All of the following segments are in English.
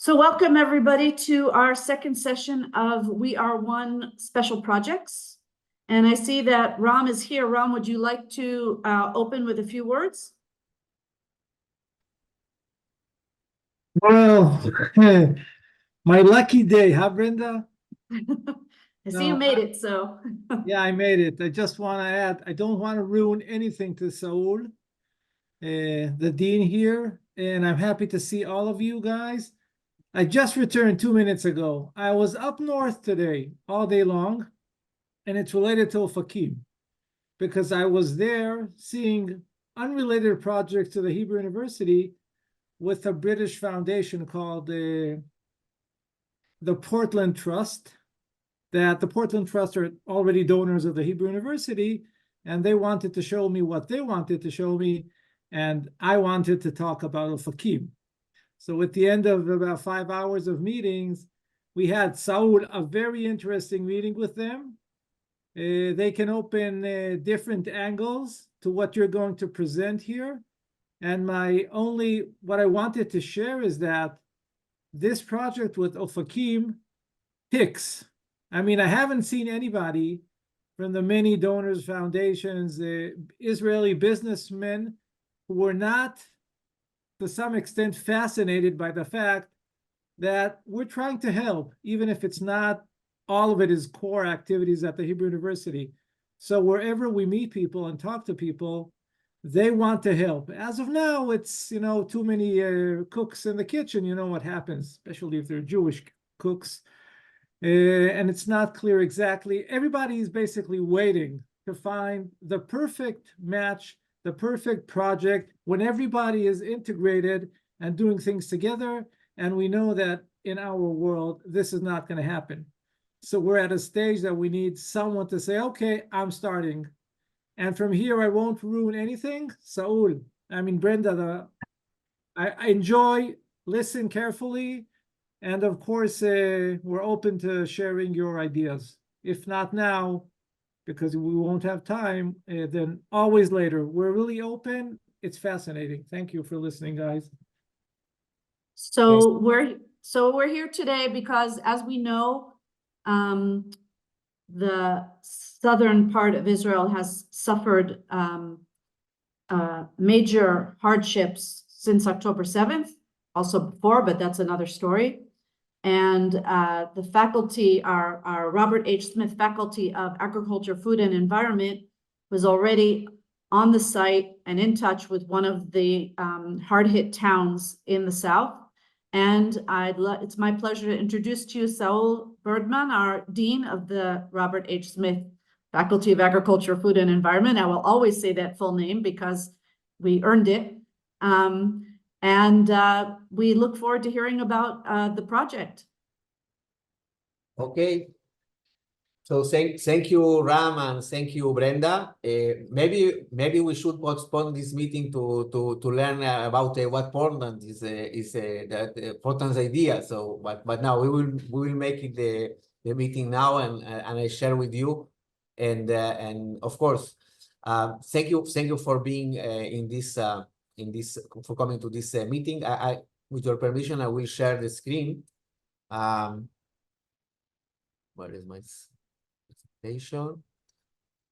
So welcome everybody to our second session of We Are One special projects. And I see that Ram is here. Ram, would you like to open with a few words? Well, my lucky day, huh, Brenda? I see you made it, so. Yeah, I made it. I just want to add, I don't want to ruin anything to Saul, the dean here, and I'm happy to see all of you guys. I just returned 2 minutes ago. I was up north today, all day long, and it's related to Ofakim, because I was there seeing unrelated projects to the Hebrew University with a British foundation called the Portland Trust, that the Portland Trust are already donors of the Hebrew University, and they wanted to show me what they wanted to show me, and I wanted to talk about Ofakim. So at the end of about 5 hours of meetings, we had Saul, a very interesting meeting with them. They can open different angles to what you're going to present here. And what I wanted to share is that this project with Ofakim ticks. I mean, I haven't seen anybody from the many donors, foundations, Israeli businessmen who were not, to some extent, fascinated by the fact that we're trying to help, even if it's not all of it is core activities at the Hebrew University. So wherever we meet people and talk to people, they want to help. As of now, it's, too many cooks in the kitchen. You know what happens, especially if they're Jewish cooks. And it's not clear exactly. Everybody is basically waiting to find the perfect match, the perfect project, when everybody is integrated and doing things together. And we know that in our world, this is not going to happen. So we're at a stage that we need someone to say, okay, I'm starting. And from here, I won't ruin anything. Saul, Brenda, I enjoy, listen carefully. And of course, we're open to sharing your ideas. If not now, because we won't have time, then always later. We're really open. It's fascinating. Thank you for listening, guys. So we're here today because, as we know, the southern part of Israel has suffered major hardships since October 7th, also before, but that's another story. And the faculty, our Robert H. Smith Faculty of Agriculture, Food and Environment was already on the site and in touch with one of the hard-hit towns in the south. And it's my pleasure to introduce to you Saul Burdman, our Dean of the Robert H. Smith Faculty of Agriculture, Food and Environment. I will always say that full name because we earned it. And we look forward to hearing about the project. Okay. So thank you, Ram, and thank you, Brenda. Maybe we should postpone this meeting to learn about what Portland is Portland's idea. So, but now we will make it the meeting now, and I share with you, and of course, thank you for being for coming to this meeting. I with your permission, I will share the screen. Where is my presentation?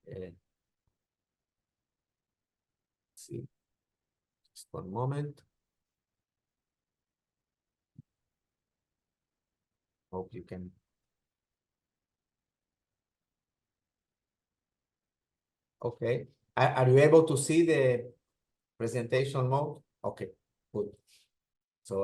Let's see, just one moment. Hope you can. Okay, are you able to see the presentation mode? Okay, good. So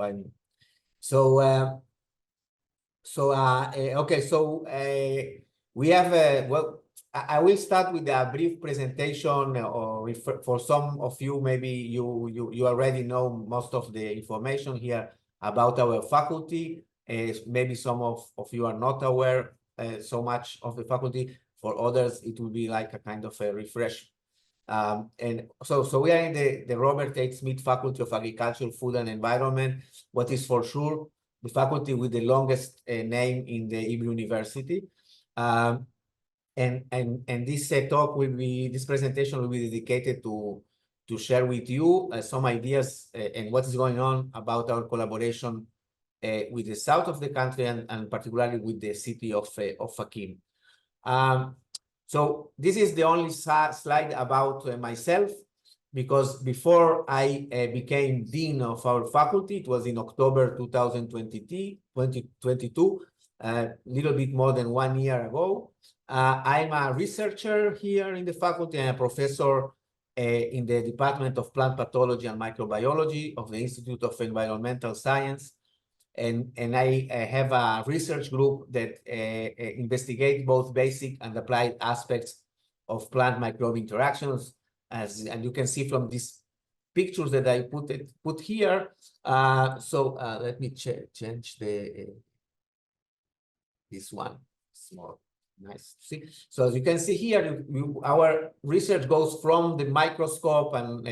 we have well, I will start with a brief presentation, or for some of you, maybe you already know most of the information here about our faculty. Maybe some of you are not aware so much of the faculty. For others, it will be like a kind of a refresh. And so we are in the Robert H. Smith Faculty of Agriculture, Food and Environment. What is for sure the faculty with the longest name in the Hebrew University. And this talk will be, this presentation will be dedicated to share with you some ideas and what is going on about our collaboration with the south of the country and particularly with the city of Ofakim. So this is the only slide about myself, because before I became dean of our faculty, it was in October 2022, a little bit more than 1 year ago. I'm a researcher here in the faculty and a professor in the Department of Plant Pathology and Microbiology of the Institute of Environmental Science. And I have a research group that investigates both basic and applied aspects of plant microbe interactions. And you can see from these pictures that I put here. Let me change this one. Small. Nice to see. So as you can see here, our research goes from the microscope and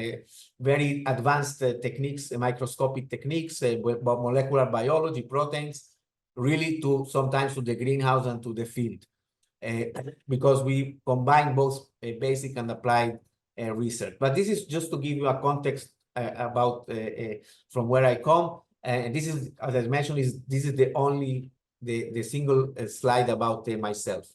very advanced techniques, microscopic techniques, molecular biology, proteins, really to sometimes to the greenhouse and to the field, because we combine both basic and applied research. But this is just to give you a context about from where I come. And this is, as I mentioned, this is the single slide about myself.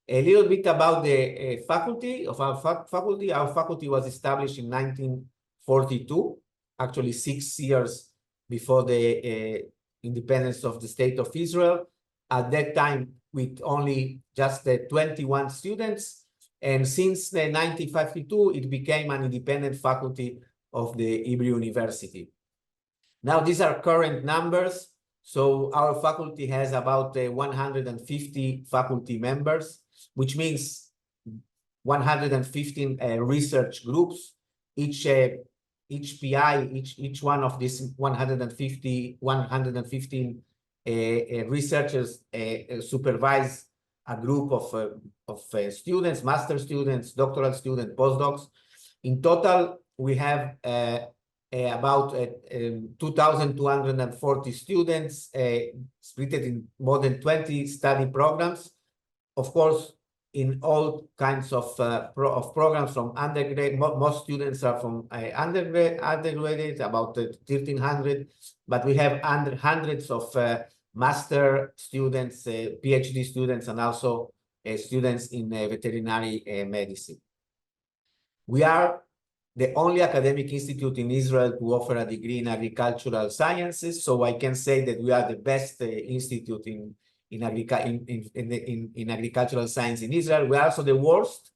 A little bit about the faculty of our faculty. Our faculty was established in 1942, actually 6 years before the independence of the State of Israel. At that time, with only just 21 students. And since 1952, it became an independent faculty of the Hebrew University. Now, these are current numbers. So our faculty has about 150 faculty members, which means 115 research groups. Each PI, each one of these 115 researchers supervise a group of students, master students, doctoral students, postdocs. In total, we have about 2,240 students split in more than 20 study programs. Of course, in all kinds of programs from undergrad. Most students are from undergraduate, about 1,300, but we have hundreds of master students, PhD students, and also students in veterinary medicine. We are the only academic institute in Israel to offer a degree in agricultural sciences, so I can say that we are the best institute in agricultural science in Israel. We are also the worst,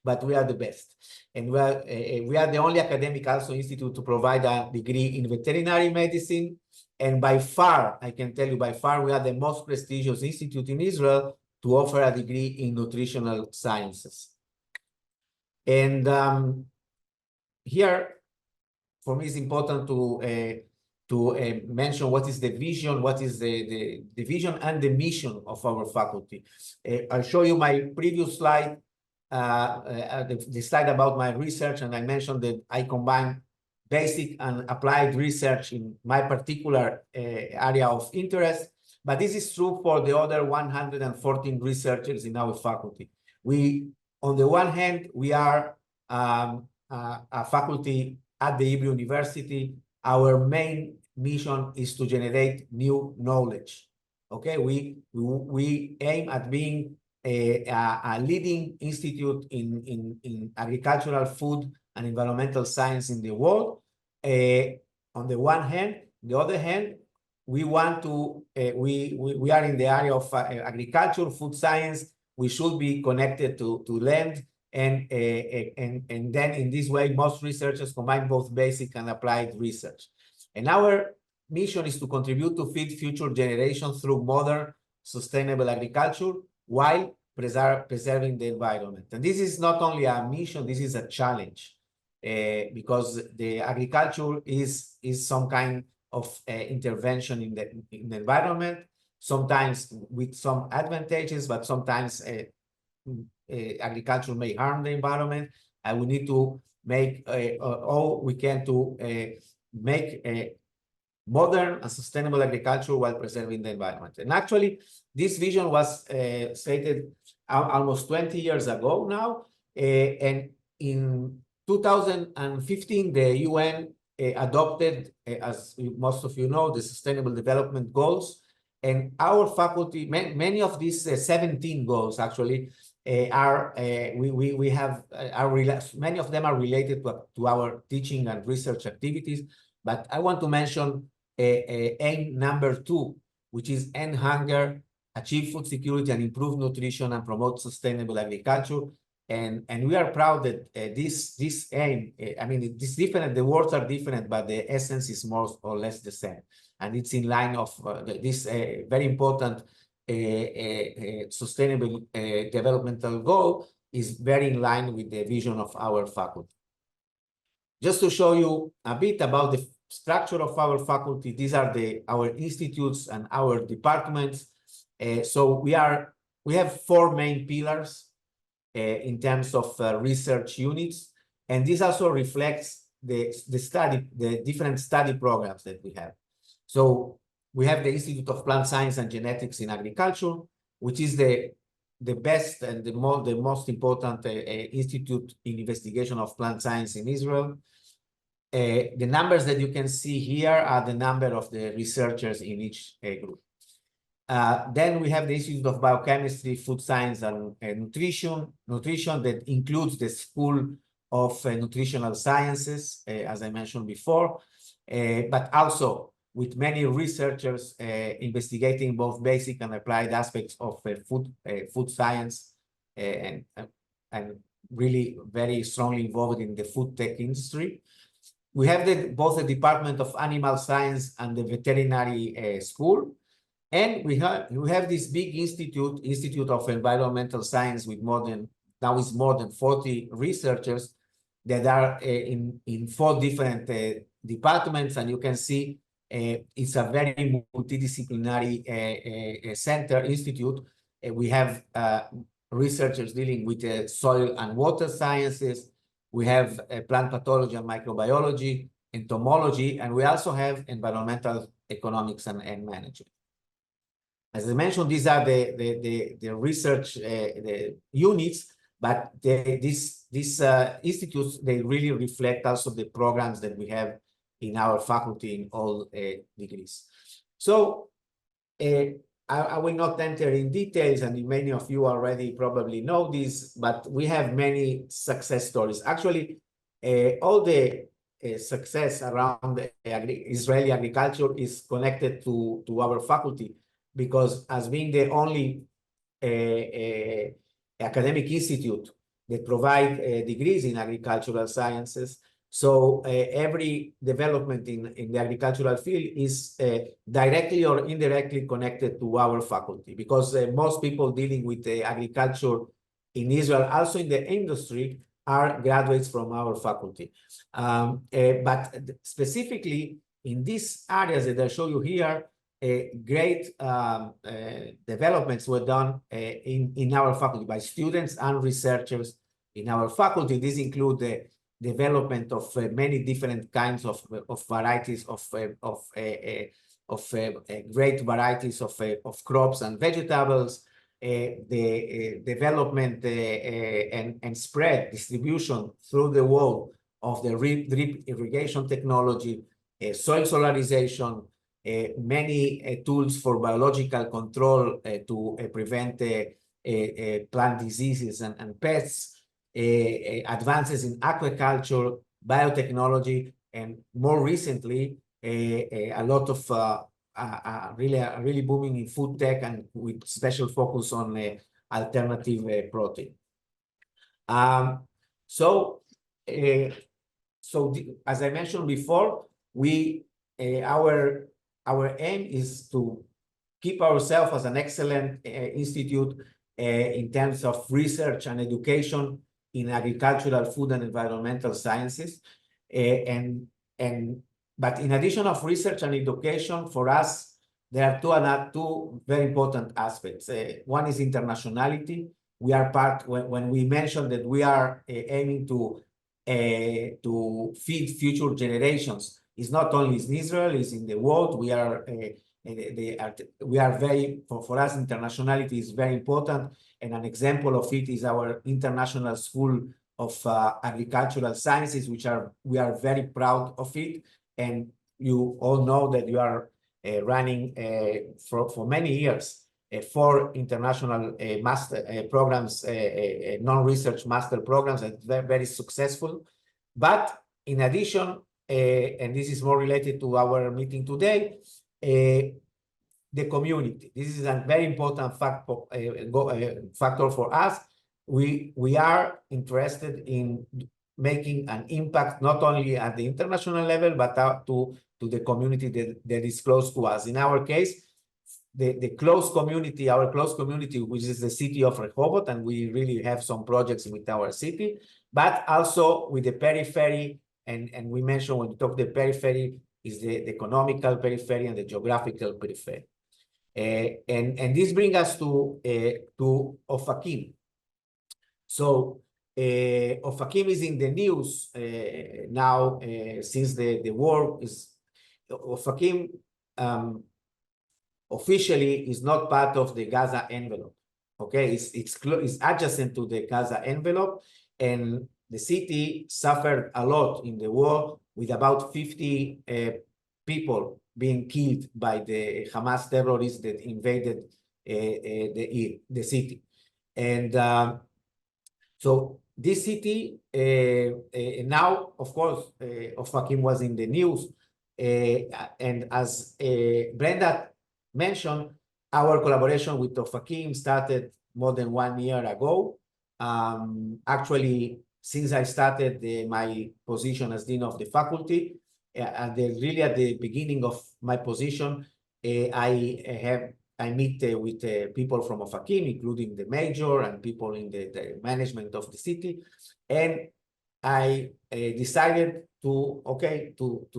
but we are the best. And we are the only academic also institute to provide a degree in veterinary medicine. And by far, I can tell you, by far, we are the most prestigious institute in Israel to offer a degree in nutritional sciences. And here, for me, it's important to mention what is the vision, what is the vision and the mission of our faculty. I'll show you my previous slide, the slide about my research, and I mentioned that I combine basic and applied research in my particular area of interest, but this is true for the other 114 researchers in our faculty. On the one hand, we are a faculty at the Hebrew University. Our main mission is to generate new knowledge. Okay, we aim at being a leading institute in agricultural, food, and environmental science in the world. On the one hand, the other hand, we want to. We are in the area of agriculture, food science. We should be connected to land. And then in this way, most researchers combine both basic and applied research. And our mission is to contribute to feed future generations through modern, sustainable agriculture while preserving the environment. And this is not only a mission, this is a challenge, because the agriculture is some kind of intervention in the environment, sometimes with some advantages, but sometimes agriculture may harm the environment, and we need to make all we can to make a modern and sustainable agriculture while preserving the environment. And actually, this vision was stated almost 20 years ago now, and in 2015, the UN adopted, as most of you know, the Sustainable Development Goals. And our faculty, many of these 17 goals actually many of them are related to our teaching and research activities. But I want to mention aim number 2, which is end hunger, achieve food security, and improve nutrition and promote sustainable agriculture. And we are proud that this aim, I mean, it's different, the words are different, but the essence is more or less the same. And it's in line of this very important sustainable developmental goal is very in line with the vision of our faculty. Just to show you a bit about the structure of our faculty, these are our institutes and our departments. So we have 4 main pillars in terms of research units, and this also reflects the different study programs that we have. So we have the Institute of Plant Science and Genetics in Agriculture, which is the best and the most important institute in investigation of plant science in Israel. The numbers that you can see here are the number of the researchers in each group. Then we have the Institute of Biochemistry, Food Science, and Nutrition that includes the School of Nutritional Sciences, as I mentioned before, but also with many researchers investigating both basic and applied aspects of food science, and really very strongly involved in the food tech industry. We have both the Department of Animal Science and the Veterinary School. And we have this big Institute of Environmental Science with more than 40 researchers that are in 4 different departments. And you can see it's a very multidisciplinary institute. We have researchers dealing with soil and water sciences. We have plant pathology and microbiology, entomology, and we also have environmental economics and management. As I mentioned, these are the research the units, but these institutes, they really reflect also the programs that we have in our faculty in all degrees. So I will not enter in details, and many of you already probably know this, but we have many success stories. Actually, all the success around Israeli agriculture is connected to our faculty, because as being the only academic institute that provide degrees in agricultural sciences, so every development in the agricultural field is directly or indirectly connected to our faculty, because most people dealing with agriculture in Israel, also in the industry, are graduates from our faculty. But specifically in these areas that I show you here, great developments were done in our faculty by students and researchers in our faculty. These include the development of many different kinds of varieties of great varieties of crops and vegetables, the development and spread distribution through the world of the drip irrigation technology, soil solarization, many tools for biological control to prevent plant diseases and pests, advances in aquaculture, biotechnology, and more recently, a lot of really booming in food tech, and with special focus on alternative protein. So as I mentioned before, our aim is to keep ourselves as an excellent institute in terms of research and education in agricultural, food, and environmental sciences. But in addition of research and education, for us, there are two very important aspects. One is internationality. We are when we mentioned that we are aiming to feed future generations, it's not only in Israel, it's in the world. We are very, for us, internationality is very important. And an example of it is our international school agricultural sciences, we are very proud of it. And you all know that you are running for many years 4 international master programs, non-research master programs, and very successful. But in addition, and this is more related to our meeting today, the community. This is a very important factor for us. We are interested in making an impact not only at the international level, but to the community that is close to us. In our case, the close community, our close community, which is the city of Rehovot, and we really have some projects with our city, but also with the periphery, and we mentioned when we talk the periphery is the economical periphery and the geographical periphery. And this brings us to Ofakim. So Ofakim is in the news now since the war is. Ofakim officially is not part of the Gaza envelope. Okay, it's adjacent to the Gaza envelope, and the city suffered a lot in the war, with about 50 people being killed by the Hamas terrorists that invaded the city. And so this city now, of course, Ofakim was in the news, and as Brenda mentioned, our collaboration with Ofakim started more than 1 year ago. Actually, since I started my position as Dean of the Faculty, really at the beginning of my position, I meet with people from Ofakim, including the mayor and people in the management of the city, and I decided to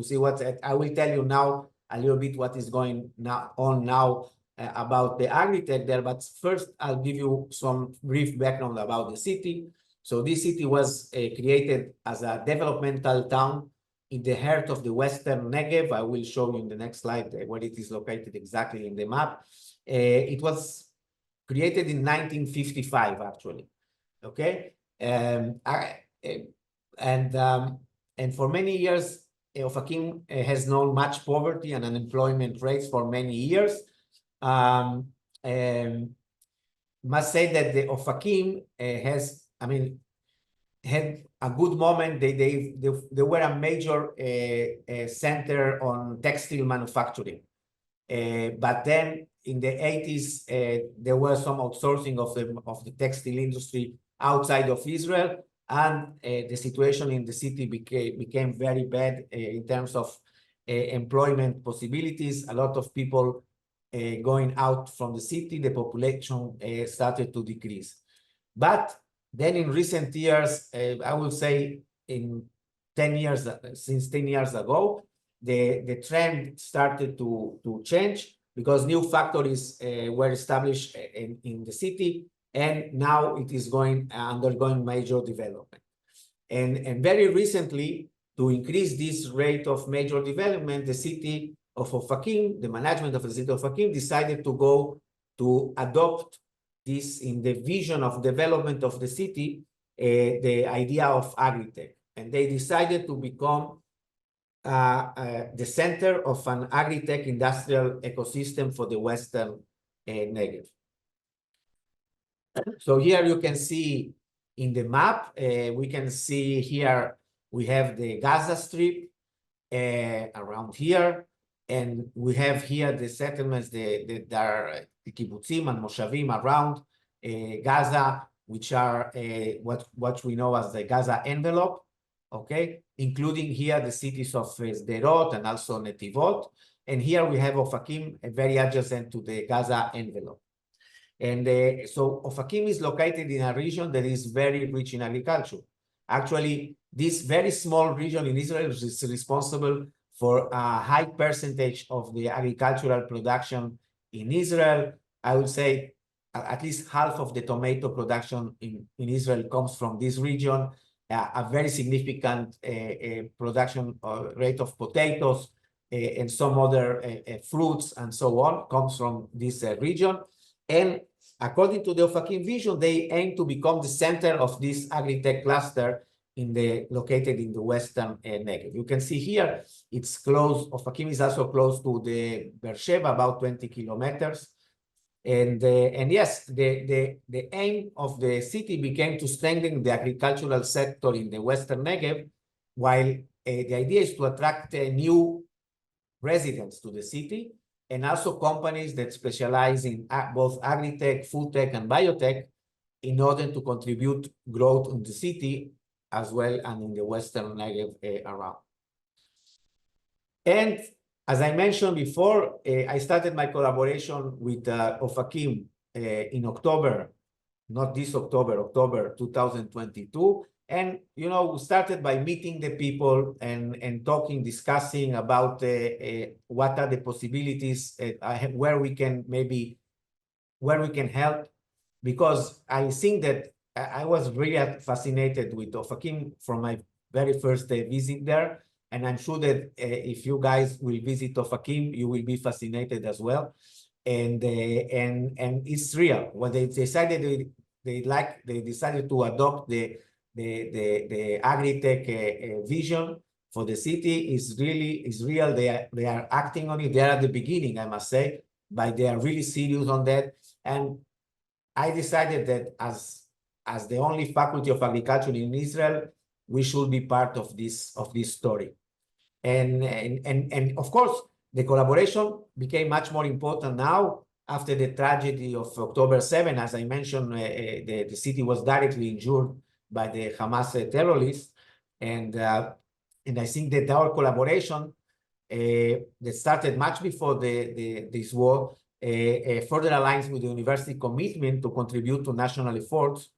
see what's. I will tell you now a little bit what is going on now about the agri-tech there, but first I'll give you some brief background about the city. So this city was created as a developmental town in the heart of the Western Negev. I will show you in the next slide where it is located exactly in the map. It was created in 1955, actually. Okay, and for many years, Ofakim has known much poverty and unemployment rates for many years. Must say that the Ofakim had a good moment. They were a major center on textile manufacturing. But then in the 80s, there was some outsourcing of the textile industry outside of Israel, and the situation in the city became very bad in terms of employment possibilities. A lot of people going out from the city, the population started to decrease. But then in recent years, I would say in 10 years, since 10 years ago, the trend started to change, because new factories were established in the city, and now it is undergoing major development. And very recently, to increase this rate of major development, the city of Ofakim, the management of the city of Ofakim, decided to adopt this in the vision of development of the city, the idea of agri-tech. And they decided to become the center of an agri-tech industrial ecosystem for the Western Negev. So here you can see in the map, we can see here, we have the Gaza Strip around here, and we have here the settlements that are the kibbutzim and moshavim around Gaza, which are what we know as the Gaza envelope, okay, including here the cities of Sderot and also Netivot. And here we have Ofakim, very adjacent to the Gaza envelope. And so Ofakim is located in a region that is very rich in agriculture. Actually, this very small region in Israel is responsible for a high percentage of the agricultural production in Israel. I would say at least half of the tomato production in Israel comes from this region. A very significant production rate of potatoes and some other fruits and so on comes from this region. And according to the Ofakim vision, they aim to become the center of this agri-tech cluster located in the western Negev. You can see here, it's close. Ofakim is also close to the Beersheba, about 20 kilometers. And yes, the aim of the city became to strengthen the agricultural sector in the western Negev, while the idea is to attract new residents to the city, and also companies that specialize in both agri-tech, food tech, and biotech, in order to contribute growth in the city as well and in the western Negev around. And as I mentioned before, I started my collaboration with Ofakim in October, not this October, October 2022. And, you know, we started by meeting the people and talking, discussing about what are the possibilities, where we can help. Because I think that I was really fascinated with Ofakim from my very first visit there. And I'm sure that if you guys will visit Ofakim, you will be fascinated as well. And it's real. When they decided they decided to adopt the agri-tech vision for the city is real. They are acting on it. They are at the beginning, I must say, but they are really serious on that. And I decided that as the only faculty of agriculture in Israel, we should be part of this story. And of course, the collaboration became much more important now after the tragedy of October 7. As I mentioned, the city was directly injured by the Hamas terrorists. And I think that our collaboration that started much before this war further aligns with the university commitment to contribute to national efforts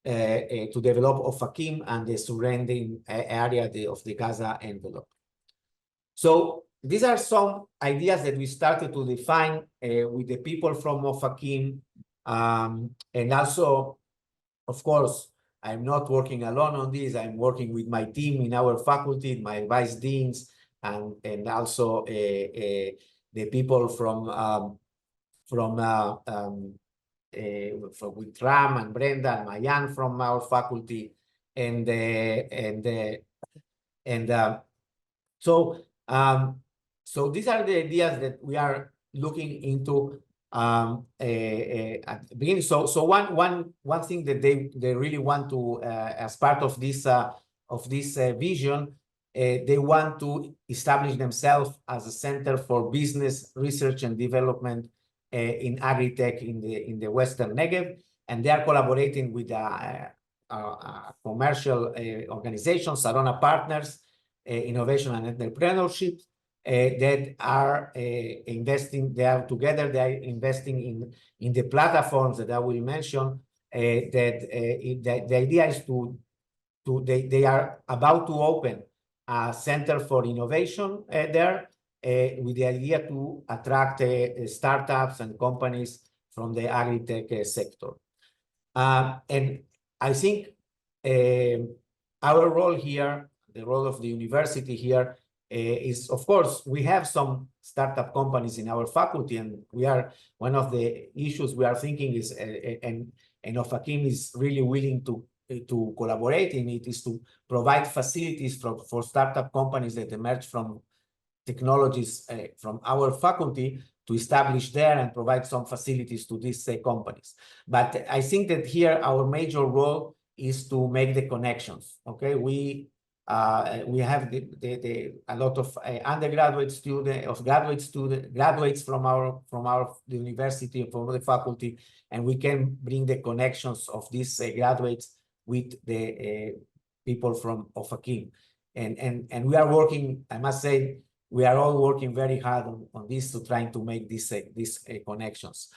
to develop Ofakim and the surrounding area of the Gaza envelope. So these are some ideas that we started to define with the people from Ofakim. And also, of course, I'm not working alone on this. I'm working with my team in our faculty, my vice deans, and also the people with Ram and Brenda and Mayan from our faculty. So these are the ideas that we are looking into at the beginning. So one thing that they really want to, as part of this vision, they want to establish themselves as a center for business research and development in agri-tech in the Western Negev, and they are collaborating with a commercial organization, Sarona Partners, Innovation and Entrepreneurship, that are investing. They are together. They are investing in the platforms that I will mention. The idea is they are about to open a center for innovation there, with the idea to attract startups and companies from the agri-tech sector. And I think our role here, the role of the university here, is, of course, we have some startup companies in our faculty, and we are, one of the issues we are thinking is, and Ofakim is really willing to collaborate in it, is to provide facilities for startup companies that emerge from technologies from our faculty to establish there and provide some facilities to these companies. But I think that here our major role is to make the connections. Okay, we have a lot of undergraduate students, graduates from the university, from the faculty, and we can bring the connections of these graduates with the people from Ofakim. And we are working, I must say, we are all working very hard on this to trying to make these connections.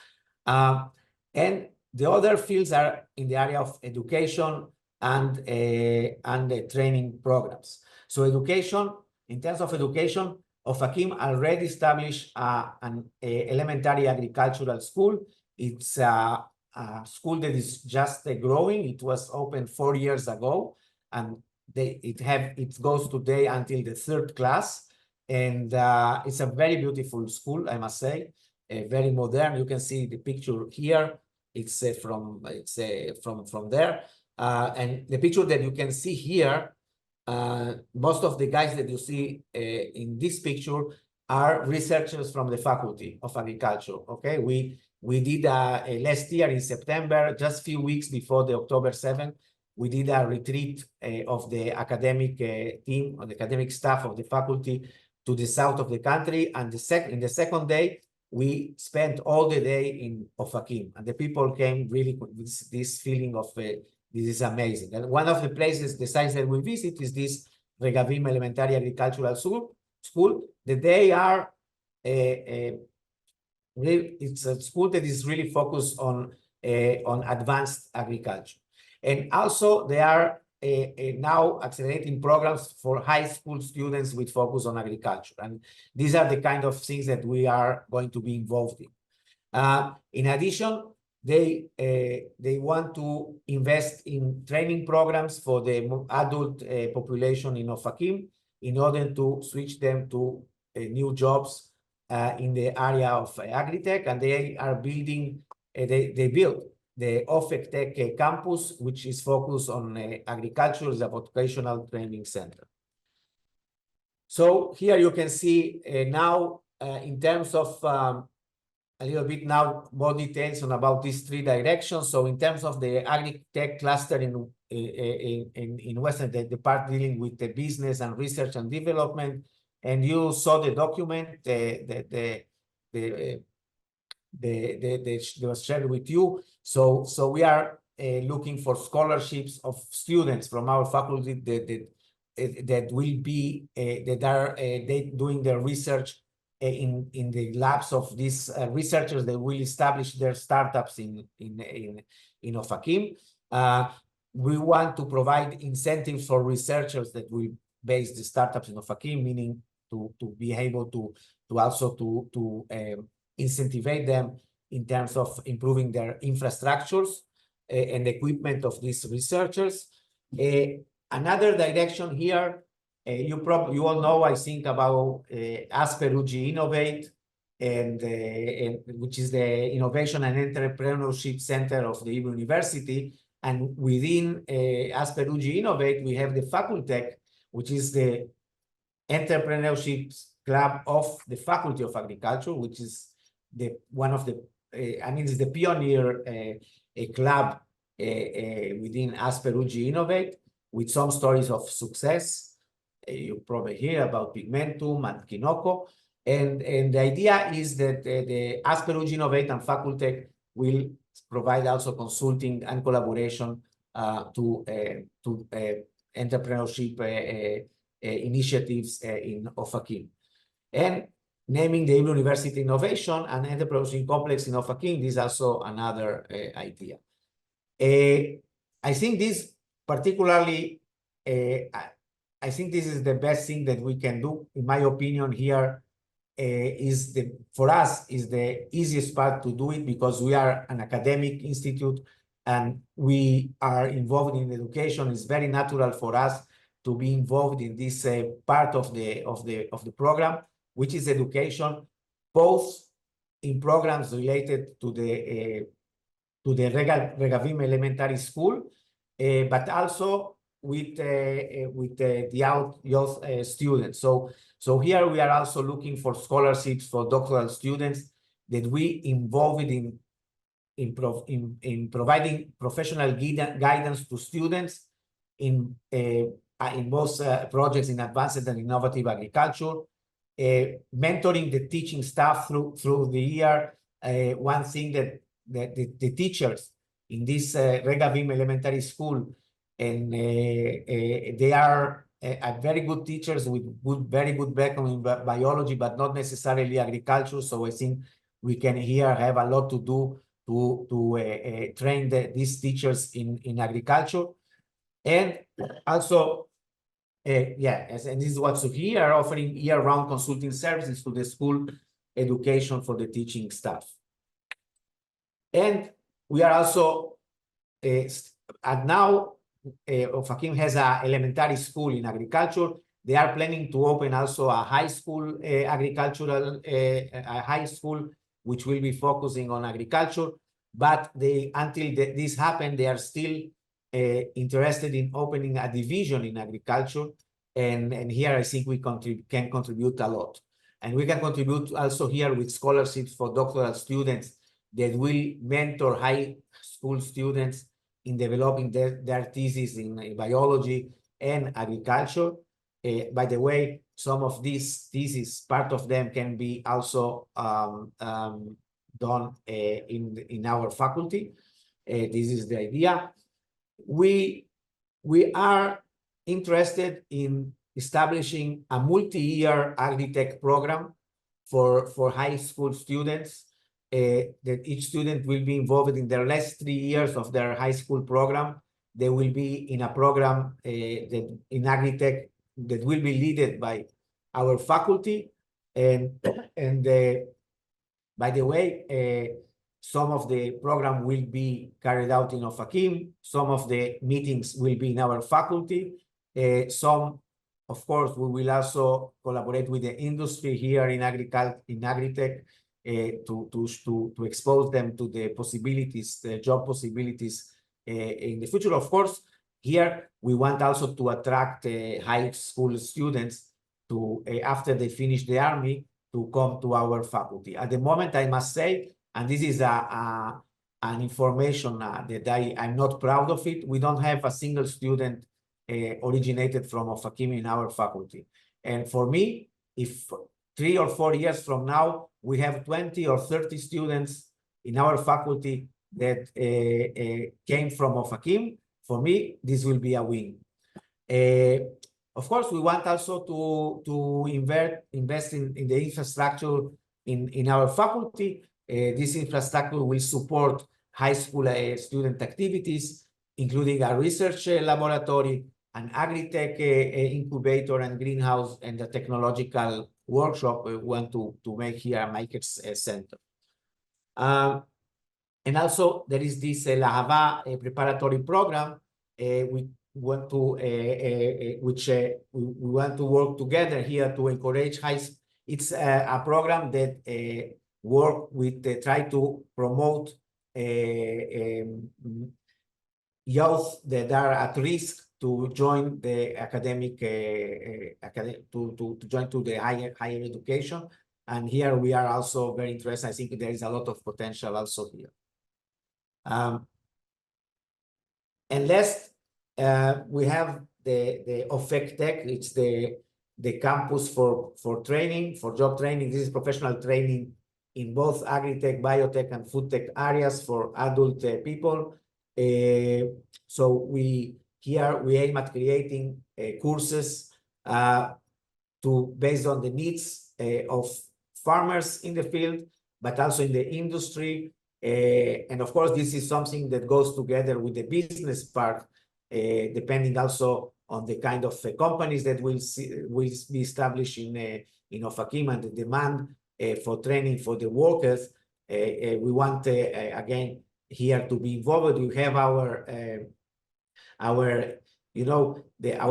And the other fields are in the area of education and the training programs. So education, in terms of education, Ofakim already established an elementary agricultural school. It's a school that is just growing. It was opened 4 years ago, and it goes today until the 3rd class. And it's a very beautiful school, I must say, very modern. You can see the picture here. it's from there. And the picture that you can see here, most of the guys that you see in this picture are researchers from the Faculty of Agriculture. Okay, we did last year in September, just a few weeks before the October 7th, we did a retreat of the academic team, or the academic staff of the faculty to the south of the country. And in the second day, we spent all the day in Ofakim, and the people came really with this feeling of this is amazing. And one of the places, the sites that we visit is this Regavim Elementary Agricultural School. That they are it's a school that is really focused on advanced agriculture, and also they are now accelerating programs for high school students with focus on agriculture. And these are the kind of things that we are going to be involved in. In addition, they want to invest in training programs for the adult population in Ofakim in order to switch them to new jobs in the area of agri-tech. And they are building, they built the Ofakim campus, which is focused on agriculture as a vocational training center. So here you can see now in terms of a little bit now more details on about these three directions. So in terms of the agri-tech cluster in Western, the part dealing with the business and research and development, and you saw the document that was shared with you. So we are looking for scholarships of students from our faculty that will be that are doing their research in the labs of these researchers that will establish their startups in Ofakim. We want to provide incentives for researchers that will base the startups in Ofakim, meaning to be able to also incentivize them in terms of improving their infrastructures and equipment of these researchers. Another direction here, you all know, I think, about HUJI Innovate, and which is the Innovation and Entrepreneurship Center of the Hebrew University. And within HUJI Innovate, we have the Facultech, which is the entrepreneurship club of the Faculty of Agriculture, which is one of the it's the pioneer club within HUJI Innovate, with some stories of success. You probably hear about Pigmentum and Kinoko. And the idea is that the HUJI Innovate and Facultech will provide also consulting and collaboration to entrepreneurship initiatives in Ofakim. And naming the Hebrew University Innovation and Entrepreneurship Complex in Ofakim is also another idea. I think this particularly, I think this is the best thing that we can do, in my opinion. Here for us is the easiest part to do it, because we are an academic institute and we are involved in education. It's very natural for us to be involved in this part of the program, which is education, both in programs related to the Regavim Elementary School, but also with the youth students. So here we are also looking for scholarships for doctoral students that we involved in providing professional guidance to students in both projects in advanced and innovative agriculture, mentoring the teaching staff through the year. One thing that the teachers in this Regavim Elementary School, and they are very good teachers with very good background in biology, but not necessarily agriculture. So I think we can here have a lot to do to train these teachers in agriculture. And also, and this is what's here, offering year-round consulting services to the school education for the teaching staff. And we are also, and now Ofakim has an elementary school in agriculture. They are planning to open also a high school agricultural, a high school, which will be focusing on agriculture. but until this happened, they are still interested in opening a division in agriculture. And here I think we can contribute a lot. And we can contribute also here with scholarships for doctoral students that will mentor high school students in developing their thesis in biology and agriculture. By the way, some of these theses, part of them can be also done in our faculty. This is the idea. We are interested in establishing a multi-year agri-tech program for high school students, that each student will be involved in the last 3 years of their high school program. They will be in a program that in agri-tech that will be led by our faculty. And by the way, some of the program will be carried out in Ofakim. Some of the meetings will be in our faculty. Some, of course, we will also collaborate with the industry here in agriculture, in agri-tech, to expose them to the possibilities, the job possibilities in the future. Of course, here we want also to attract high school students to, after they finish the army, to come to our faculty. At the moment, I must say, and this is an information that I'm not proud of it, we don't have a single student originated from Ofakim in our faculty. And for me, if 3 or 4 years from now, we have 20 or 30 students in our faculty that came from Ofakim, for me, this will be a win. Of course, we want also to invest in the infrastructure in our faculty. This infrastructure will support high school student activities, including a research laboratory, an agri-tech incubator and greenhouse, and a technological workshop. We want to make here a makers center. And also there is this Lahava preparatory program. We want to we want to work together here to encourage it's a program that work with try to promote youth that are at risk to join the academic to join to the higher education. And here we are also very interested. I think there is a lot of potential also here. And last, we have the Ofek-Tech. It's the campus for training, for job training. This is professional training in both agri-tech, biotech, and food tech areas for adult people. So we aim at creating courses based on the needs of farmers in the field, but also in the industry. And of course, this is something that goes together with the business part, depending also on the kind of companies that will be established in Ofakim and the demand for training for the workers. We want again here to be involved. We have our our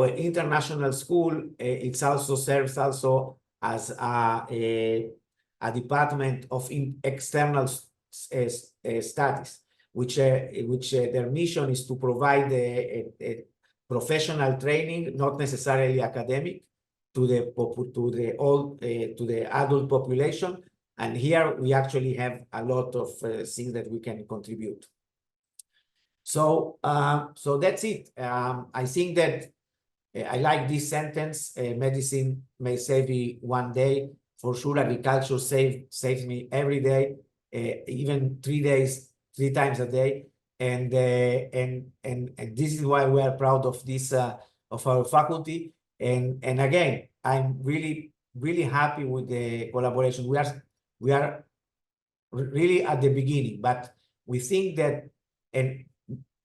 international school. It also serves also as a department of external studies, which their mission is to provide a professional training, not necessarily academic, to the adult population. And here we actually have a lot of things that we can contribute. So so that's it. I think that I like this sentence: medicine may save me one day. For sure, agriculture saves me every day, even 3 times a day. And this is why we are proud of this of our faculty. And again, I'm really happy with the collaboration. We are really at the beginning, but we think that, and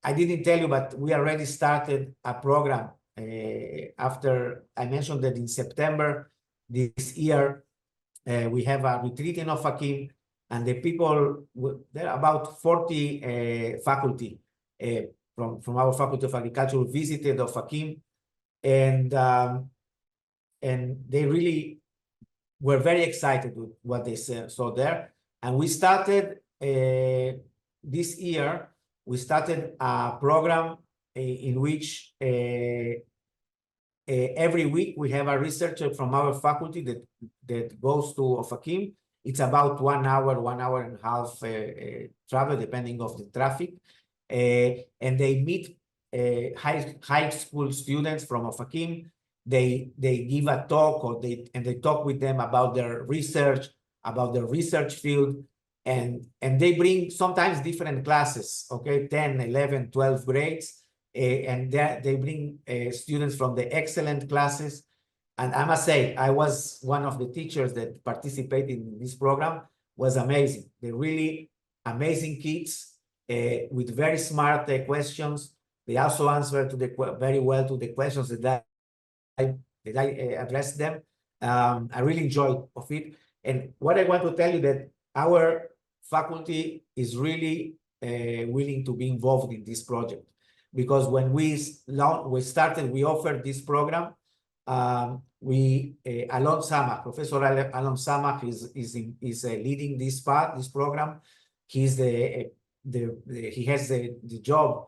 I didn't tell you, but we already started a program after I mentioned that in September this year, we have a retreat in Ofakim, and the people, there are about 40 faculty from our Faculty of Agriculture visited Ofakim, and they really were very excited with what they saw there. And we started this year, we started a program in which every week we have a researcher from our faculty that goes to Ofakim. It's about 1 hour, 1 and a half travel, depending of the traffic. And they meet high school students from Ofakim. They give a talk, or they talk with them about their research field, and they bring sometimes different classes, okay, 10, 11, 12 grades, and they bring students from the excellent classes. And I must say, I was one of the teachers that participated in this program. Was amazing. They're really amazing kids with very smart questions. They also answer very well to the questions that I addressed them. I really enjoyed of it. And what I want to tell you that our faculty is really willing to be involved in this project, because when we started, we offered this program. Alon Samach, Professor Alon Samach is leading this program. He has the job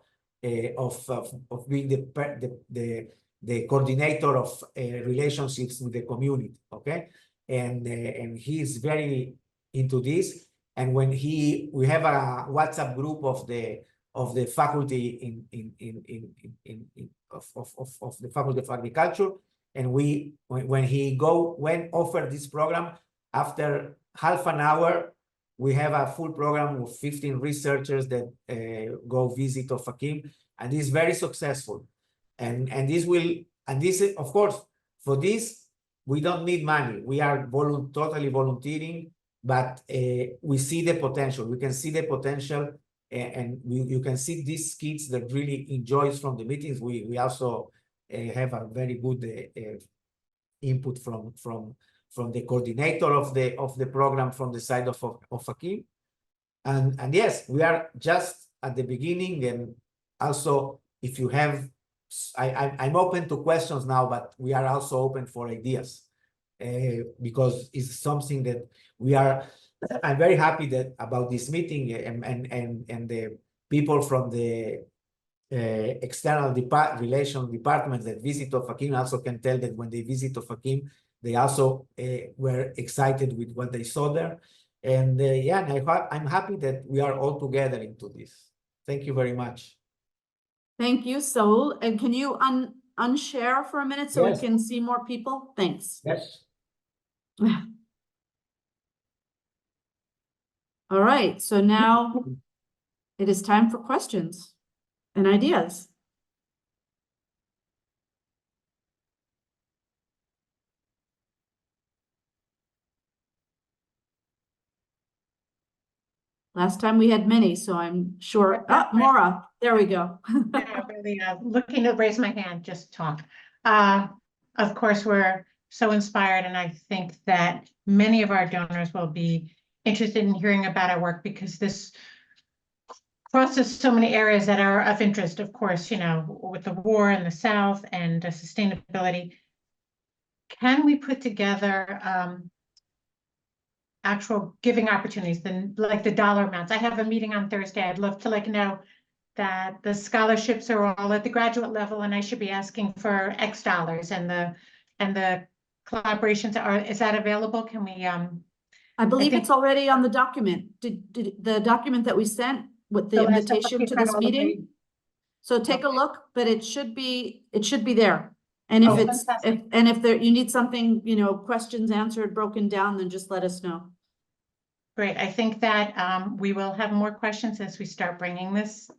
of being the coordinator of relationships with the community. Okay, and he is very into this. And when we have a WhatsApp group of the faculty of the Faculty of Agriculture. And when offer this program, after half an hour, we have a full program with 15 researchers that go visit Ofakim, and this is very successful. And this of course, for this, we don't need money. We are totally volunteering, but we see the potential. We can see the potential, and you can see these kids that really enjoys from the meetings. We also have a very good input from the coordinator of the program from the side of Ofakim. And yes, we are just at the beginning. And also, if you have, I'm open to questions now, but we are also open for ideas, because it's something that I'm very happy about this meeting, and the people from the external relations departments that visit Ofakim also can tell that when they visit Ofakim, they also were excited with what they saw there. And yeah, and I'm happy that we are all together into this. Thank you very much. Thank you, Saul. And can you unshare for a minute so Yes. we can see more people? Thanks. Yes. All right, so now it is time for questions and ideas. Last time we had many, so I'm sure. Ah, Maura, there we go. Yeah, really, looking to raise my hand, just talk. Of course, we're so inspired, and I think that many of our donors will be interested in hearing about our work, because this crosses so many areas that are of interest, of course, with the war in the South and sustainability. Can we put together actual giving opportunities, like the dollar amounts? I have a meeting on Thursday. I'd love to know that the scholarships are all at the graduate level, and I should be asking for X dollars, and the collaborations is that available? Can we I believe it's already on the document. Did the document that we sent with the invitation to this meeting? So take a look, but it should be there. And if you need something, questions answered, broken down, then just let us know. Great. I think that we will have more questions as we start bringing this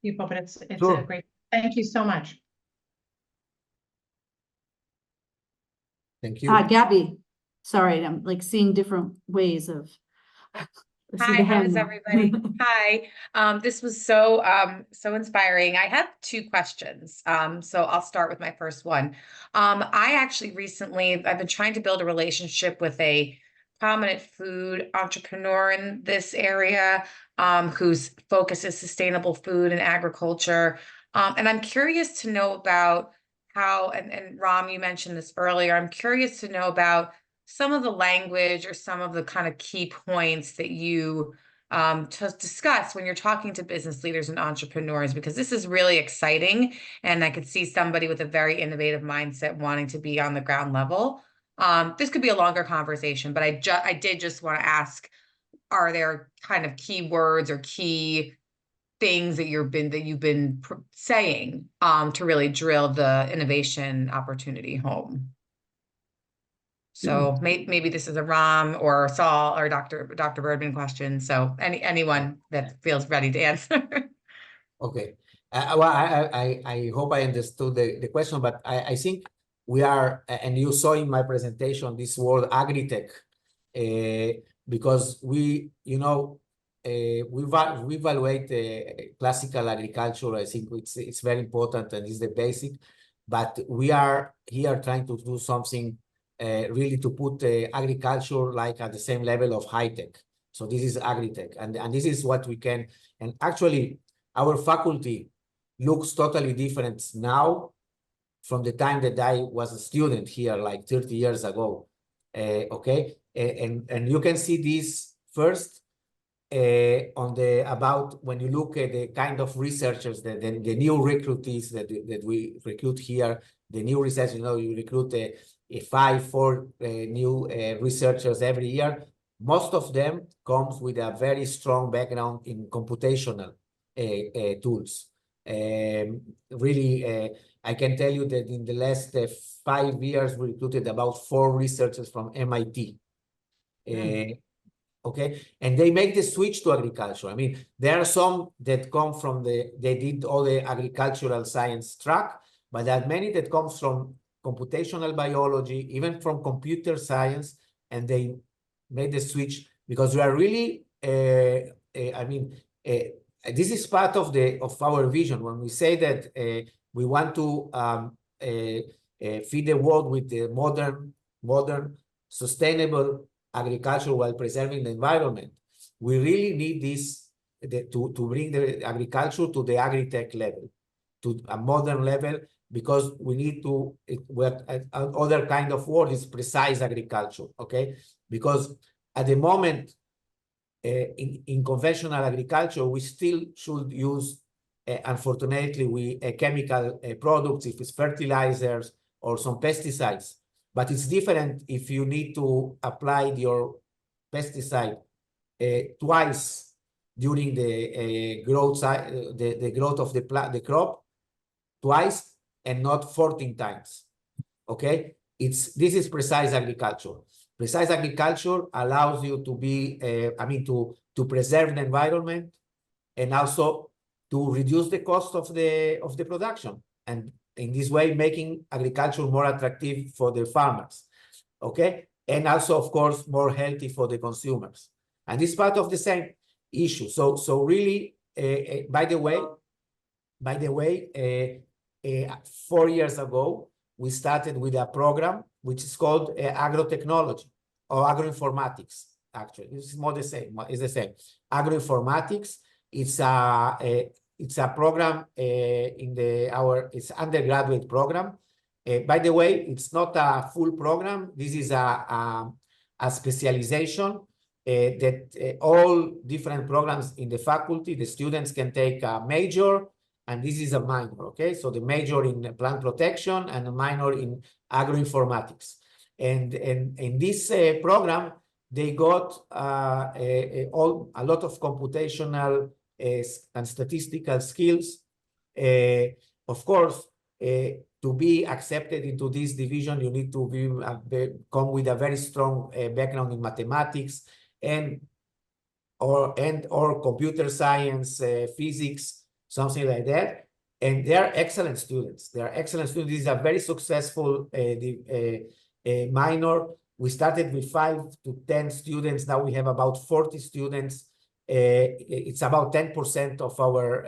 people, but it's Sure. a great, thank you so much. Thank you. Gabby, sorry, I'm like seeing different ways of. Hi, how is everybody? Hi. This was so inspiring. I have 2 questions. So I'll start with my first one. I actually I've been trying to build a relationship with a prominent food entrepreneur in this area, whose focus is sustainable food and agriculture. And I'm curious to know about how, and Ram, you mentioned this earlier, I'm curious to know about some of the language or some of the kind of key points that you to discuss when you're talking to business leaders and entrepreneurs, because this is really exciting. And I could see somebody with a very innovative mindset wanting to be on the ground level. This could be a longer conversation, but I did just want to ask, are there kind of key words or key things that you've been saying to really drill the innovation opportunity home? So maybe this is a Ram or Saul or Dr. Burdman question. So anyone that feels ready to answer. Okay. Well, I hope I understood the question, but I think we are, and you saw in my presentation this word agri-tech, because we evaluate classical agriculture. I think it's very important and is the basic, but we are here trying to do something really to put agriculture like at the same level of high tech. So this is agri-tech, and this is what we can. And actually, our faculty looks totally different now from the time that I was a student here, like 30 years ago. Okay, and you can see this first on the about when you look at the kind of researchers that the new recruitees that we recruit here, the new researchers. You recruit 4 new researchers every year. Most of them comes with a very strong background in computational tools. Really, I can tell you that in the last 5 years, we recruited about 4 researchers from MIT. Okay, and they make the switch to agriculture. I mean, there are some that come from they did all the agricultural science track, but there are many that comes from computational biology, even from computer science, and they made the switch because we are really, this is part of our vision when we say that we want to feed the world with the modern, sustainable agriculture while preserving the environment. We really need this to bring the agriculture to the agri-tech level, to a modern level, because we need to, other kind of word is precise agriculture, okay? Because at the moment, in conventional agriculture, we still should use, unfortunately, chemical products, if it's fertilizers or some pesticides. But it's different if you need to apply your pesticide twice during the growth of the crop, twice and not 14 times. Okay, this is precise agriculture. Precise agriculture allows you to be, to preserve the environment and also to reduce the cost of the production, and in this way making agriculture more attractive for the farmers. Okay, and also of course more healthy for the consumers. And this is part of the same issue. So really, by the way, 4 years ago, we started with a program which is called agrotechnology or agroinformatics. Actually, it's more the same. It's the same. Agroinformatics. It's a program it's undergraduate program. By the way, it's not a full program. This is a specialization that all different programs in the faculty, the students can take a major, and this is a minor, okay? So the major in plant protection and a minor in agroinformatics. And in this program, they got a lot of computational and statistical skills. Of course, to be accepted into this division, you need to come with a very strong background in mathematics or computer science, physics, something like that. And they are excellent students. They are excellent students. This is a very successful minor. We started with 5 to 10 students. Now we have about 40 students. It's about 10% of our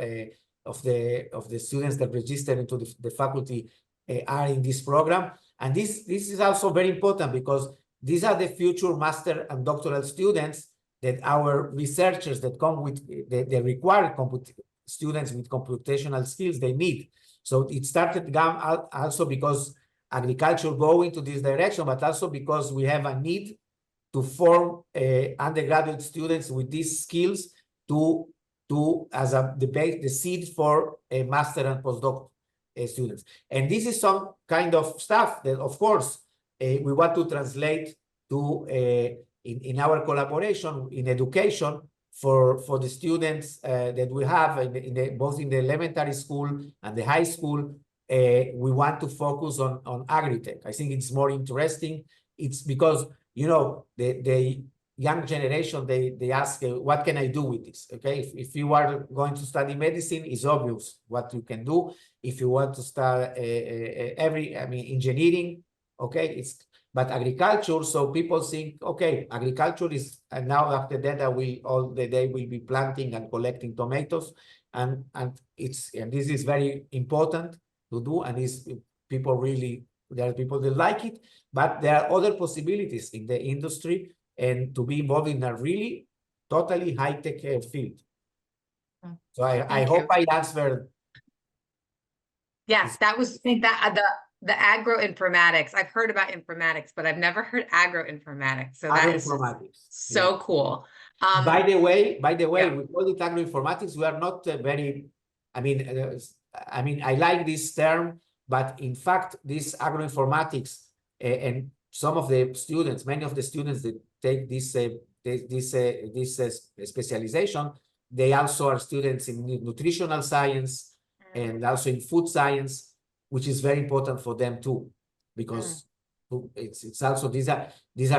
of the students that registered into the faculty are in this program. And this is also very important because these are the future master and doctoral students that our researchers that come with the required students with computational skills they need. So it started also because agriculture go into this direction, but also because we have a need to form undergraduate students with these skills to as the seed for a master and postdoc students. And this is some kind of stuff that, of course, we want to translate to in our collaboration in education for the students that we have both in the elementary school and the high school. We want to focus on agri-tech. I think it's more interesting. It's because, you know, the young generation, they ask, what can I do with this? Okay, if you are going to study medicine, it's obvious what you can do. If you want to start engineering, okay, but agriculture, so people think, okay, agriculture is, and now after that, all the day will be planting and collecting tomatoes, and this is very important to do, and there are people that like it, but there are other possibilities in the industry and to be involved in a really totally high-tech field. So I hope I answered. Yes, that was the agroinformatics. I've heard about informatics, but I've never heard agroinformatics. So that is so cool. By the way, yeah. we call it agroinformatics. We are not very, I mean, I like this term, but in fact, this agroinformatics and some of the students, many of the students that take this specialization, they also are students in nutritional science and also in food science, which is very important for them too, because it's also these are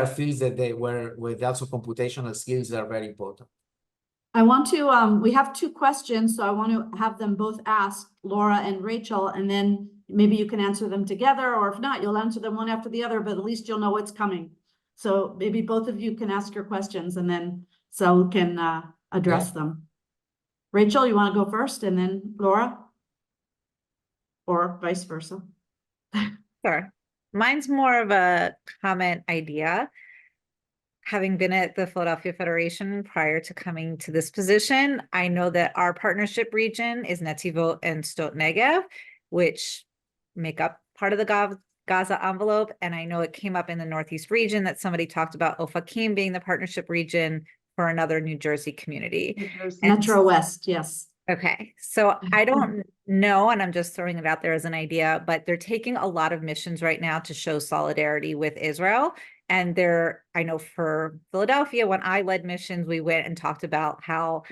fields that where also computational skills are very important. I want to, we have two questions, so I want to have them both asked, Laura and Rachel, and then maybe you can answer them together, or if not, you'll answer them one after the other, but at least you'll know what's coming. So maybe both of you can ask your questions, and then Saul can address them. Rachel, you want to go first, and then Laura? Or vice versa? Sure. Mine's more of a comment idea. Having been at the Philadelphia Federation prior to coming to this position, I know that our partnership region is Netivot and Sdot Negev, which make up part of the Gaza envelope. And I know it came up in the Northeast region that somebody talked about Ofakim being the partnership region for another New Jersey community. Metro West, yes. Okay, so I don't know, and I'm just throwing it out there as an idea, but they're taking a lot of missions right now to show solidarity with Israel. And I know for Philadelphia, when I led missions, we went and talked about how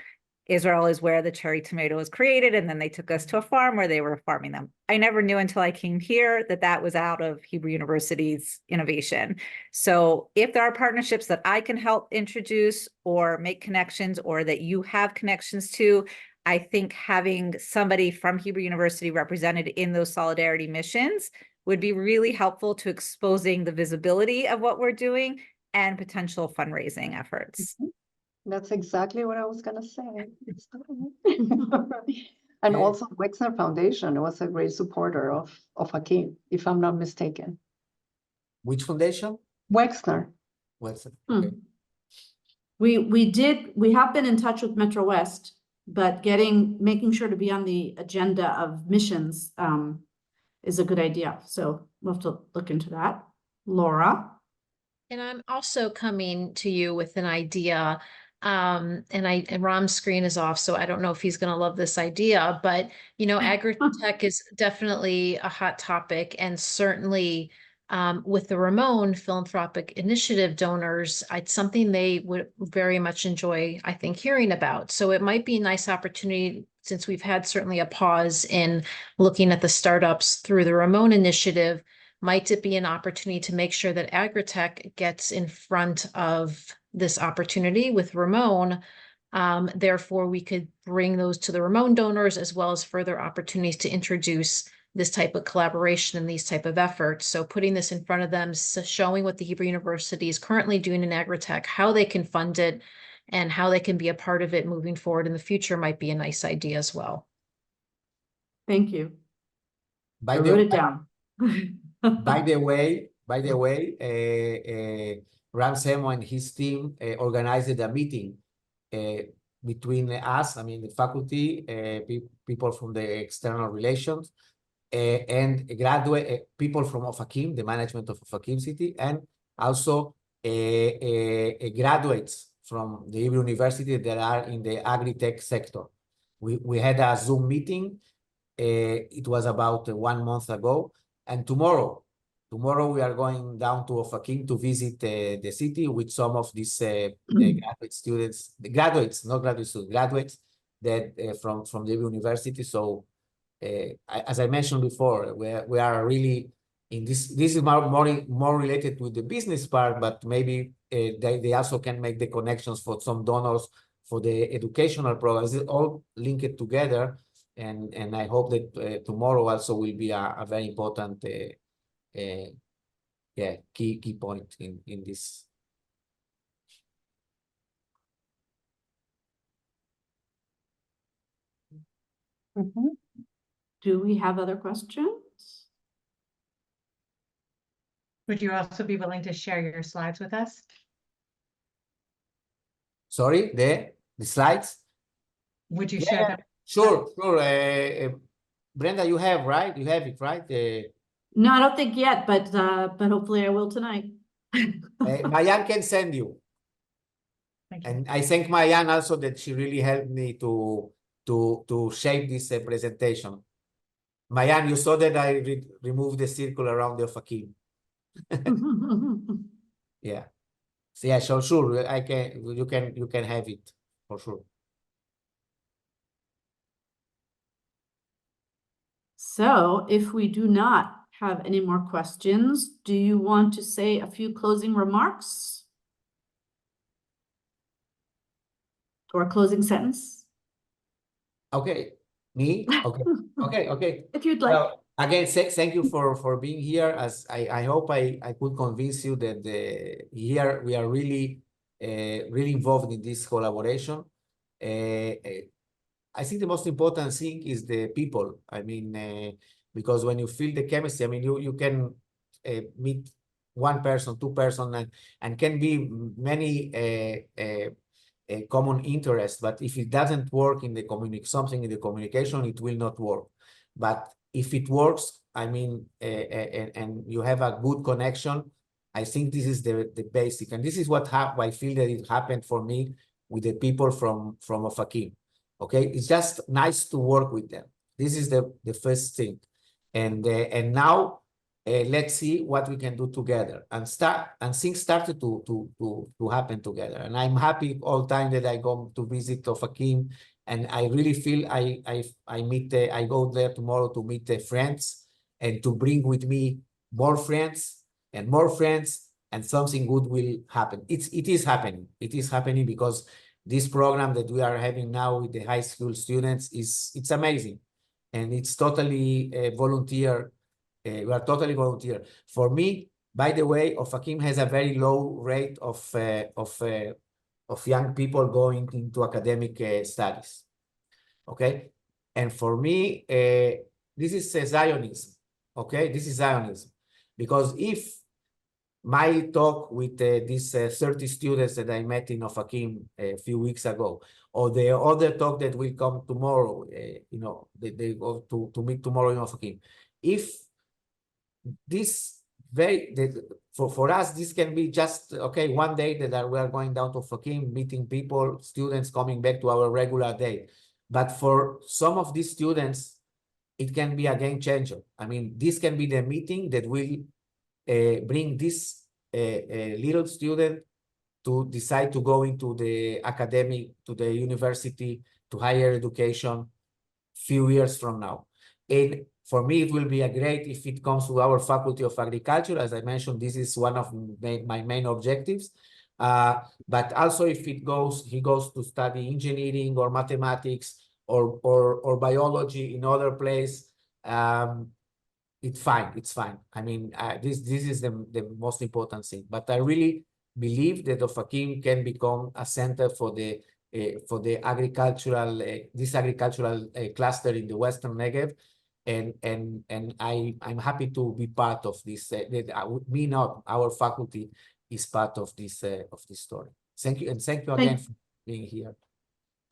Israel is where the cherry tomato was created. And then they took us to a farm where they were farming them. I never knew until I came here that was out of Hebrew University's innovation. So if there are partnerships that I can help introduce or make connections, or that you have connections to, I think having somebody from Hebrew University represented in those solidarity missions would be really helpful to exposing the visibility of what we're doing and potential fundraising efforts. That's exactly what I was going to say. And also Wexner Foundation was a great supporter of Ofakim, if I'm not mistaken. Which foundation? Wexner. Wexner. Okay. We have been in touch with Metro West, but making sure to be on the agenda of missions is a good idea. So we'll have to look into that. Laura? And I'm also coming to you with an idea, and Ram's screen is off, so I don't know if he's going to love this idea, but you know, agri-tech is definitely a hot topic, and certainly with the Ramon Philanthropic Initiative donors, it's something they would very much enjoy, I think, hearing about. So it might be a nice opportunity, since we've had certainly a pause in looking at the startups through the Ramon Initiative. Might it be an opportunity to make sure that agri-tech gets in front of this opportunity with Ramon? Therefore, we could bring those to the Ramon donors, as well as further opportunities to introduce this type of collaboration and these type of efforts. So putting this in front of them, showing what the Hebrew University is currently doing in agri-tech, how they can fund it, and how they can be a part of it moving forward in the future might be a nice idea as well. Thank you. I wrote it down. By the way, Ram Semo and his team organized a meeting between us, I mean, the faculty, people from the external relations, and graduate people from Ofakim, the management of Ofakim City, and also graduates from the Hebrew University that are in the agri-tech sector. We had a Zoom meeting. It was about 1 month ago, and tomorrow we are going down to Ofakim to visit the city with some of these graduate students, the graduates, not graduate students, graduates that from the Hebrew University. So as I mentioned before, we are really in this is more related to the business part, but maybe they also can make the connections for some donors for the educational programs. It's all linked together, and I hope that tomorrow also will be a very important key point in this. Do we have other questions? Would you also be willing to share your slides with us? Sorry, the slides? Would you Yeah, share them? Sure. Brenda, you have, right? You have it, right? No, I don't think yet, but hopefully I will tonight. Mayan can send you. Thank you. And I thank Mayan also that she really helped me to shape this presentation. Mayan, you saw that I removed the circle around the Ofakim. Yeah. So yeah, sure. You can have it for sure. So if we do not have any more questions, do you want to say a few closing remarks? Or a closing sentence? Okay. Me? Okay. Okay. If you'd like. Well, again, thank you for being here. As I hope I could convince you that here we are really involved in this collaboration. I think the most important thing is the people. I mean, because when you feel the chemistry, I mean, you can meet one person, two person, and can be many common interests. But if it doesn't work in the something in the communication, it will not work. But if it works, I mean, and you have a good connection, I think this is the basic. And this is what I feel that it happened for me with the people from Ofakim. Okay, it's just nice to work with them. This is the first thing, and now let's see what we can do together and things started to happen together. And I'm happy all the time that I go to visit Ofakim, and I really feel I go there tomorrow to meet friends and to bring with me more friends and more friends, and something good will happen. It is happening. It is happening because this program that we are having now with the high school students it's amazing, and it's totally volunteer. We are totally volunteer. For me, by the way, Ofakim has a very low rate of young people going into academic studies. Okay, and for me, this is Zionism. Okay, this is Zionism, because if my talk with these 30 students that I met in Ofakim a few weeks ago, or the other talk that will come tomorrow, they go to meet tomorrow in Ofakim. If this for us, this can be just, okay, one day that we are going down to Ofakim, meeting people, students coming back to our regular day. But for some of these students, it can be a game changer. I mean, this can be the meeting that will bring this little student to decide to go into the academic, to the university, to higher education few years from now. And for me, it will be a great if it comes to our Faculty of Agriculture. As I mentioned, this is one of my main objectives. But also if he goes to study engineering or mathematics or biology in other place, it's fine. I mean, this is the most important thing. But I really believe that Ofakim can become a center for the agricultural cluster in the Western Negev, and I'm happy to be part of this. Our faculty is part of this story. Thank you, and thank you again for being here.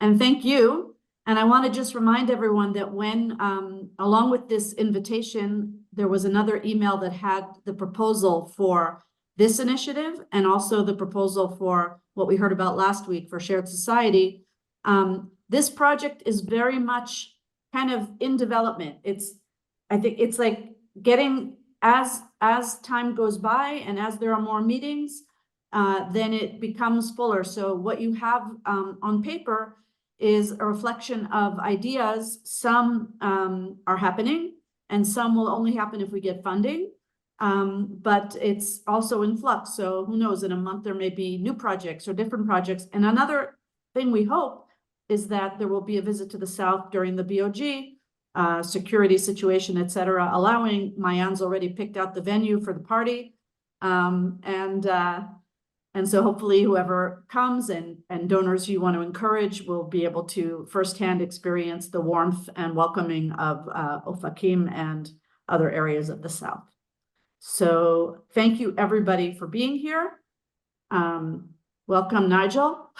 And thank you. And I want to just remind everyone that when, along with this invitation, there was another email that had the proposal for this initiative and also the proposal for what we heard about last week for Shared Society. This project is very much kind of in development. I think it's like getting, as time goes by and as there are more meetings, then it becomes fuller. So what you have on paper is a reflection of ideas. Some are happening and some will only happen if we get funding. But it's also in flux. So who knows, in a month, there may be new projects or different projects. And another thing we hope is that there will be a visit to the South during the BOG, security situation, et cetera, allowing Mayan's already picked out the venue for the party. And so hopefully whoever comes and donors you want to encourage will be able to firsthand experience the warmth and welcoming of Ofakim and other areas of the South. So thank you everybody for being here. Welcome, Nigel.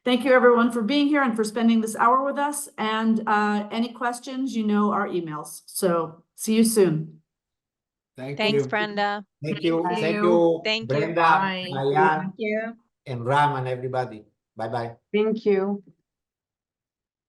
Thank you everyone for being here and for spending this hour with us. And any questions, you know our emails. So see you soon. Thanks, you. Brenda. Thank you. Thank Thank you. you, Thank you. Brenda, Bye. Mayan, Thank you. and Ram and everybody. Bye-bye. Thank you.